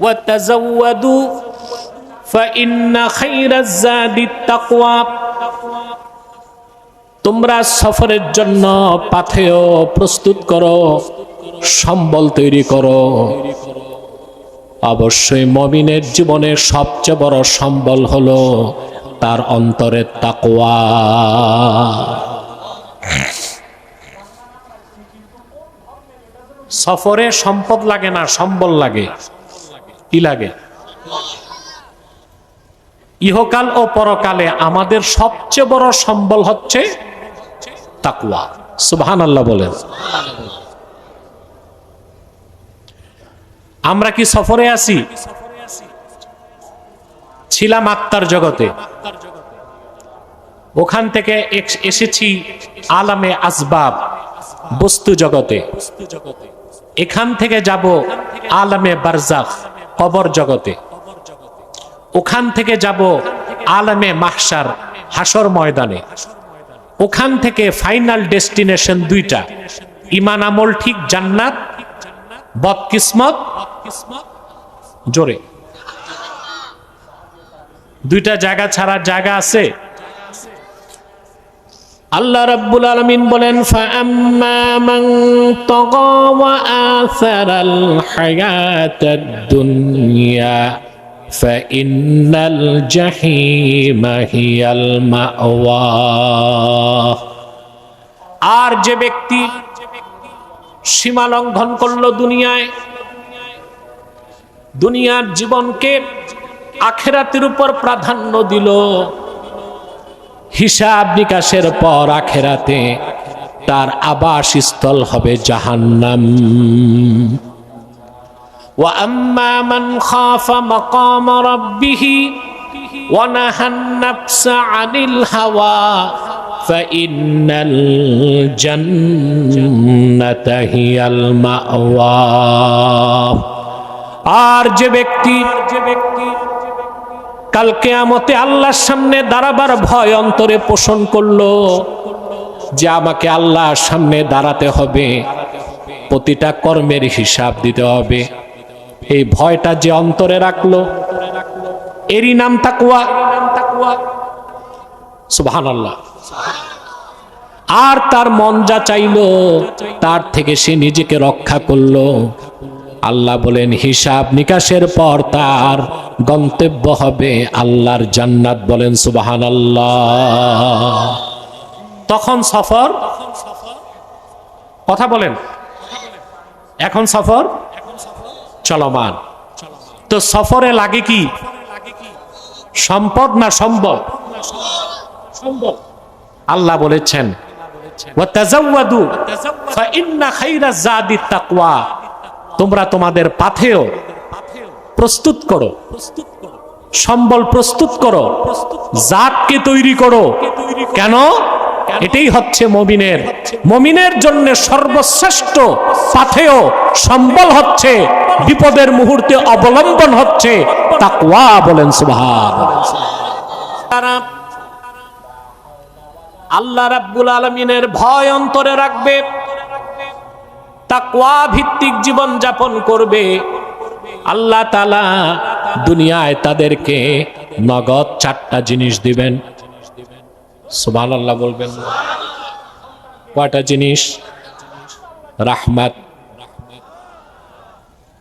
ওয়াতাযাওয়াদু ফাইন্না খায়রাজ যাদিত তাকওয়া। তোমরা সফরের জন্য পাথেয় প্রস্তুত করো, সম্বল তৈরি করো। অবশ্যই মুমিনের জীবনের সবচেয়ে বড় সম্বল হলো তার অন্তরের তাকওয়া। সফরে সম্পদ লাগে না, সম্বল লাগে। কি লাগে? ইহকাল ও পরকালে আমাদের সবচেয়ে বড় সম্বল হচ্ছে তাকওয়া। সুবহানাল্লাহ বলেন। আমরা কি সফরে আছি? ছিলাম আত্মার জগতে, ওখান থেকে এসেছি আলামে আসবাব, বস্তু জগতে। এখান থেকে যাব আলামে বারজাখ, কবর জগতে। ওখান থেকে যাব আলামে মাহশার, হাসর ময়দানে। ওখান থেকে ফাইনাল ডেস্টিনেশন দুইটা, ঈমান আমল ঠিক জান্নাত, বদকিসমত জোরে। দুইটা জায়গা ছাড়া জায়গা আছে? আল্লাহ রাব্বুল আলামিন বলেন, ফাআম্মা মান তাগা ওয়া আসারাল হায়াতাদ দুনিয়া ফাইন্নাল জাহিমা হিয়াল মাওয়া। আর যে ব্যক্তি সীমা লঙ্ঘন করলো দুনিয়ার জীবনকে আখিরাতের উপর প্রাধান্য দিল, হিসাব নিকাশের পর আখিরাতে তার আবাসস্থল হবে জাহান্নাম। ওয়া আম্মা মান খাফা মাকাম রাব্বিহি ওয়া নাহান নাফসা আনিল হাওয়া ফাইন্নাল জান্নাতা হিয়াল মাওয়া। আর যে ব্যক্তি কাল কিয়ামতে আল্লাহর সামনে দাঁড়াবার ভয় অন্তরে পোষণ করলো, যে আমাকে আল্লাহর সামনে দাঁড়াতে হবে, প্রতিটা কর্মের হিসাব দিতে হবে, এই ভয়টা যে অন্তরে রাখলো, এরই নাম তাকওয়া। সুবহানাল্লাহ। আর তার মন যা চাইলো তার থেকে সে নিজেকে রক্ষা করলো। আল্লাহ বলেন, হিসাব নিকাশের পর তার গন্তব্য হবে আল্লাহর জান্নাত। বলেন সুবহানাল্লাহ। তখন সফর, কথা বলেন, এখন সফর চলমান। তো সফরে লাগে কি? সম্পদ না সম্বল? সম্বল। আল্লাহ বলেছেন, ওয়াতাযাওয়াদু ফাইন্না খায়রাজ যাদিত তাকওয়া। তোমরা তোমাদের পাথেয় প্রস্তুত করো, সম্বল প্রস্তুত করো, জাতকে তৈরি করো। কেন? এটাই হচ্ছে মুমিনের জন্য সর্বশ্রেষ্ঠ পাথেয়, সম্বল হচ্ছে, বিপদের মুহূর্তে অবলম্বন হচ্ছে তাকওয়া। বলেন সুবহানাল্লাহ। আল্লাহ রাব্বুল আলামিনের ভয় অন্তরে রাখবে, তাকওয়া ভিত্তিক জীবন যাপন করবে, আল্লাহ তাআলা দুনিয়ায় তাদেরকে নগদ 4টা জিনিস দিবেন। সুবহানাল্লাহ বলবেন। কয়টা জিনিস? রাহমাত,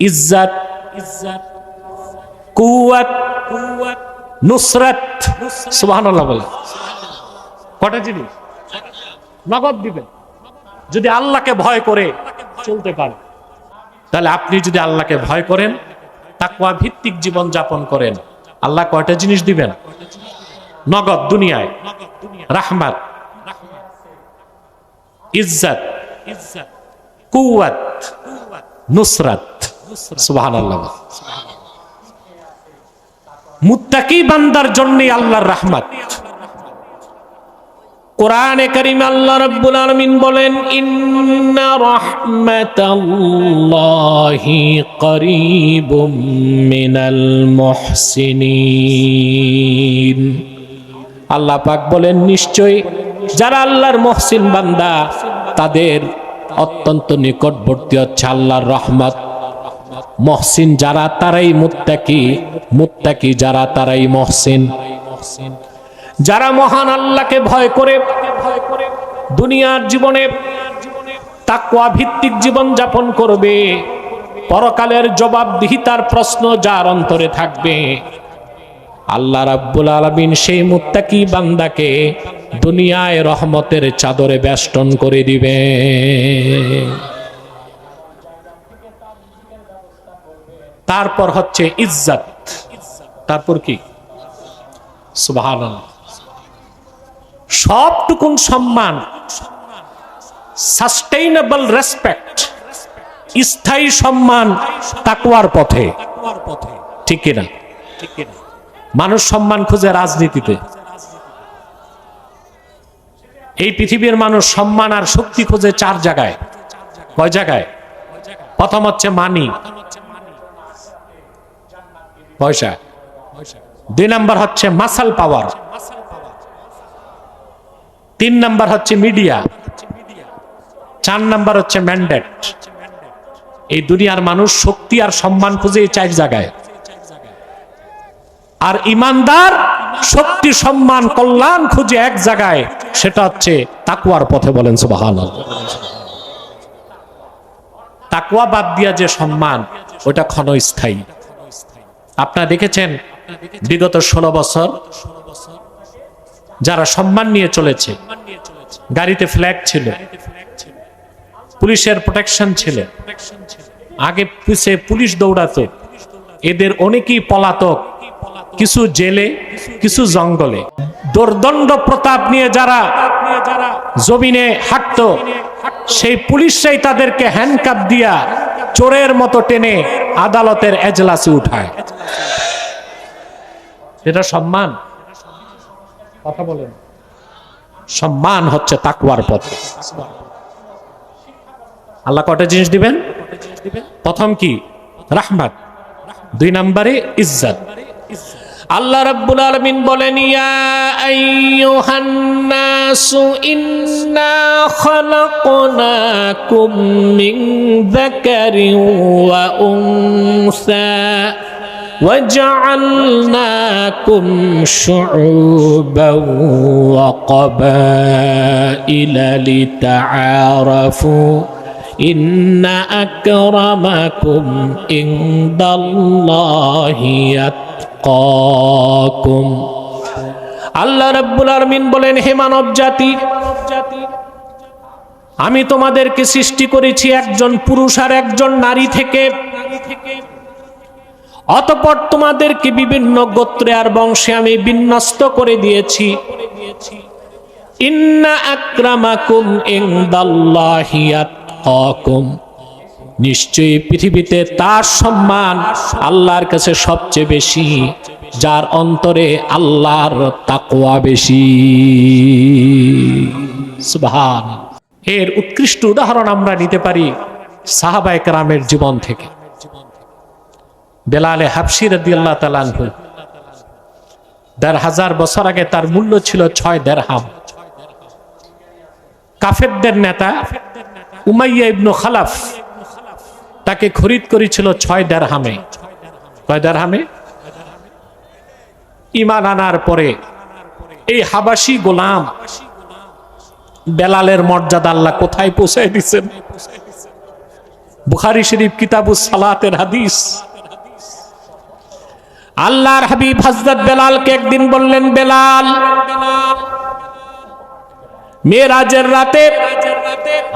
ইজ্জত, কুওয়াত, নুসরাত। সুবহানাল্লাহ বলেন। কয়টা জিনিস নগদ দিবেন যদি আল্লাহকে ভয় করে চলতে পারে। তাহলে আপনি যদি আল্লাহকে ভয় করেন, তাকওয়া ভিত্তিক জীবন যাপন করেন, আল্লাহ কয়টা জিনিস দিবেন নগদ দুনিয়ায়? রাহমাত, ইজ্জত, কুওয়াত, নুসরাত। সুবহানাল্লাহ। মুত্তাকি বান্দার জন্য আল্লাহর রাহমাত। কোরআনে কারীম আল্লাহ রাব্বুল আলামিন বলেন, ইন্না রাহমাতাল্লাহি করিবুম মিনাল মুহসিনিন। আল্লাহ পাক বলেন, নিশ্চয়ই যারা আল্লাহর মুহসিন বান্দা তাদের অত্যন্ত নিকটবর্তী হচ্ছে আল্লাহর রহমত। মহসিন যারা তারাই মুত্তাকি, মুত্তাকি যারা তারাই মহসিন। যারা মহান আল্লাহকে ভয় করে দুনিয়ার জীবনে তাকওয়া ভিত্তিক জীবন যাপন করবে, পরকালের জবাবদিহিতার প্রশ্ন যার অন্তরে থাকবে, আল্লাহ রাব্বুল আলামিন সেই মুত্তাকি বান্দাকে দুনিয়ায় রহমতের চাদরে বেষ্টন করে দিবে। তারপর হচ্ছে ইজ্জত, তারপর কি? সুবহানাল্লাহ। সবটুকুন সম্মান, সাস্টেইনেবল রেসপেক্ট, স্থায়ী সম্মান তাকওয়ার পথে, ঠিক কিনা? মানুষ সম্মান খুঁজে রাজনীতিতে, এই পৃথিবীর মানুষ সম্মান আর শক্তি খুঁজে 4 জায়গায়। কয় জায়গায়? প্রথম হচ্ছে মানি, পয়সা। 2 নাম্বার হচ্ছে মাসল পাওয়ার। 3 নাম্বার হচ্ছে মিডিয়া। 4 নাম্বার হচ্ছে ম্যান্ডেট। এই দুনিয়ার মানুষ শক্তি আর সম্মান খুঁজে এই 4 জায়গায়। আর ইমানদার শক্তি, সম্মান, কল্যাণ খুঁজে এক জায়গায়, সেটা হচ্ছে তাকওয়ার পথে। বলেন সুবহানাল্লাহ। তাকওয়া বাদ দিয়া যে সম্মান, ওটা ক্ষণস্থায়ী। আপনারা দেখেছেন বিগত 16 বছর যারা সম্মান নিয়ে চলেছে, গাড়িতে ফ্ল্যাগ ছিল, পুলিশের প্রোটেকশন ছিল, আগে পিছে পুলিশ দৌড়াতো, এদের অনেকেই পলাতক, কিছু জেলে, কিছু জঙ্গলে। দুর্দণ্ড প্রতাপ নিয়ে যারা জমিনে হাঁটতো, সেই পুলিশরাই তাদেরকে হ্যান্ডকাপ দিয়া চোরের মতো টেনে আদালতের এজলাসে উঠায়। এটা সম্মান? কথা বলেন। সম্মান হচ্ছে তাকওয়ার পথে। আল্লাহ কয়টা জিনিস দিবেন? প্রথম কি? রাহমাত। 2 নম্বরে ইজ্জত। আল্লাহ রাব্বুল আলামিন বলেন, ইয়া আইয়ুহান নাসু ইন্না খালাকনাকুম মিন যাকারিন ওয়া উনসা وجعلناكم شعوبا وقبائل لتعارفوا إن أكرمكم عند الله يتقاكم। আল্লাহ রাব্বুল আলামিন বলেন, হে মানব জাতি, আমি তোমাদেরকে সৃষ্টি করেছি একজন পুরুষ আর একজন নারী থেকে। অতঃপর তোমাদেরকে বিভিন্ন গোত্রে আর বংশে আমি বিন্যস্ত করে দিয়েছি। ইন্না আকরামাকুম ইনদাল্লাহি আতকাকুম, নিশ্চয়ই পৃথিবীতে তার সম্মান আল্লাহর কাছে সবচেয়ে বেশি যার অন্তরে আল্লাহর তাকওয়া বেশি। সুবহানাল্লাহ। এর উৎকৃষ্ট উদাহরণ আমরা নিতে পারি সাহাবায়ে কেরামের জীবন থেকে। বেলালে হাবশী রাদিয়াল্লাহু তাআলা আনহু, ১৫০০ বছর আগে তার মূল্য ছিল 6 দিরহাম। কাফেরদের নেতা উমাইয়া ইবনে খালাফ তাকে খরিদ করেছিল 6 দিরহামে। কয় দিরহামে? ঈমান আনার পরে এই হাবাসী গোলাম বেলালের মর্যাদা আল্লাহ কোথায় পৌঁছায় দিয়েছেন? বুখারী শরীফ কিতাবুস সালাতের হাদিস। আল্লাহর হাবিব হযরত বেলালকে একদিন বললেন, বেলাল, মেরাজের রাতে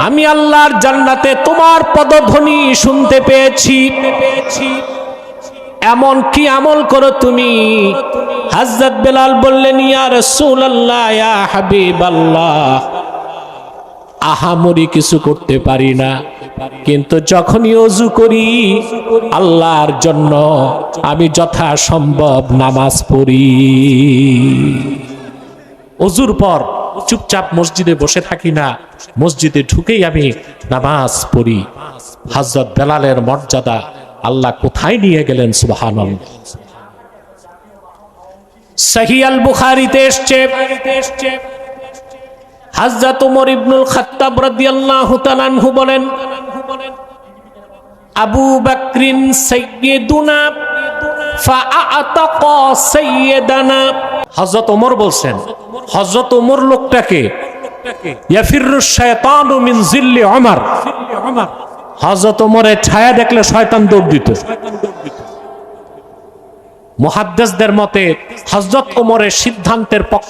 আমি আল্লাহর জান্নাতে তোমার পদধ্বনি শুনতে পেয়েছি। এমন কি আমল করো তুমি? হযরত বেলাল বললেন, ইয়া রাসূলুল্লাহ, ইয়া হাবিবাল্লাহ, আহামরি কিছু করতে পারি না, কিন্তু যখনই ওযু করি আল্লাহর জন্য আমি যথাসম্ভব নামাজ পড়ি। ওযুর পর চুপচাপ মসজিদে বসে থাকি না, মসজিদে ঢুকেই আমি নামাজ পড়ি। হযরত বেলালের মর্যাদা আল্লাহ কোথায় নিয়ে গেলেন! সুবহানাল্লাহ। সহিহ আল বুখারীতে এসেছে, হযরত ওমর ইবনুল খাত্তাব রাদিয়াল্লাহু তাআলা আনহু বলেন, আবু বকরিন সাইয়্যিদুনা ফাআতাকা সাইয়্যিদানা। হযরত ওমর বলছেন, হযরত ওমর লোকটাকে ইয়াফিরুশ শায়তানু মিন জিল্লি ওমর, হযরত ওমরের ছায়া দেখলে শয়তান দৌড় দিত। মুহাদ্দিসদের মতে হযরত ওমরের সিদ্ধান্তের পক্ষে